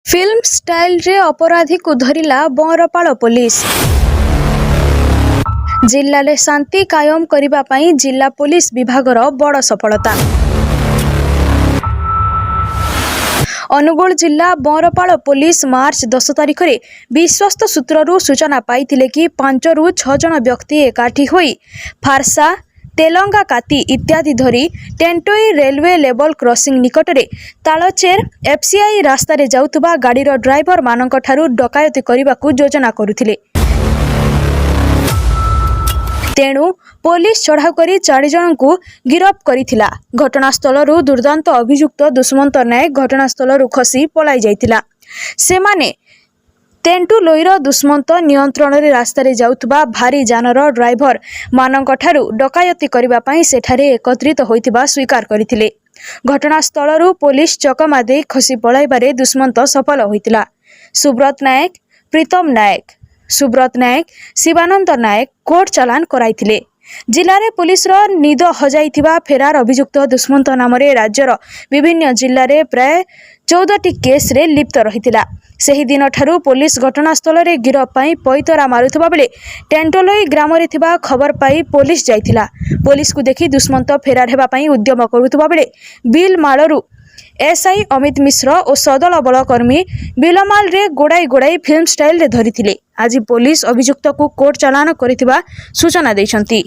Film style रे अपराधी को धरिला बंरपाल पुलिस। जिल्ला में शांति कायम करिबा पई जिला पुलिस विभागर बड़ सफलता। अनुगुल जिला बंरपाल पुलिस मार्च 10 तारिख में विश्वस्त सूत्ररू सूचना पाइथिले कि 5 ରୁ 6 जन व्यक्ति एकाठी होई फारसा तेलंगा काती इत्यादि धरी टेंटोई रेलवे लेवल क्रॉसिंग निकटरे तालचेर एफसीआई रास्ता रे जाउतबा गाड़ीर ड्राइवर मानक ठारू डकायती करबाकू योजना करुथिले। तेणु पुलिस चढ़ाऊ करी 4 जन को गिरफ्त करिथिला। घटनास्थल दुर्दांत अभियुक्त दुष्मंत नायक घटनास्थल खसी पलाई जाइथिला। सेमाने तेंटुलोईर दुष्मंत नियंत्रण रे रास्ता रे जाउतबा भारी जानर ड्राइवर मानक ठारू डकायती करबा पई सेठारे एकत्रित होइतिबा स्वीकार करथिले। घटनास्थल पुलिस चकमा दे खसी पलाइबारे दुष्मंत सफल होइतिला। सुब्रत नायक, प्रीतम नायक, सुब्रत नायक, शिवानंद नायक कोर्ट चालान कराइथिले। जिले में पुलिस निद हजाइथिबा फेरार अभियुक्त दुष्मंत नाम राज्यर विभिन्न जिले में प्राय 14टी केस रे लिप्त रहिथिला। सेही दिन ठारू पुलिस घटनास्थल रे गिरफ पाई पैतरा मारुथबा बेले टेंटोलोई ग्राम रे थिबा खबर पाई पुलिस जाइथिला। पुलिस को देखि दुष्मंत फेरार हेबा पाई उद्यम करुथबा बेले बिल मालरू एसआई अमित मिश्र और सदल बलकर्मी बिलमाल रे गोड़ाई फिल्म स्टाइल रे धरिथिले। आज पुलिस अभियुक्त को कोर्ट चालान करिथिबा सूचना दैछंती।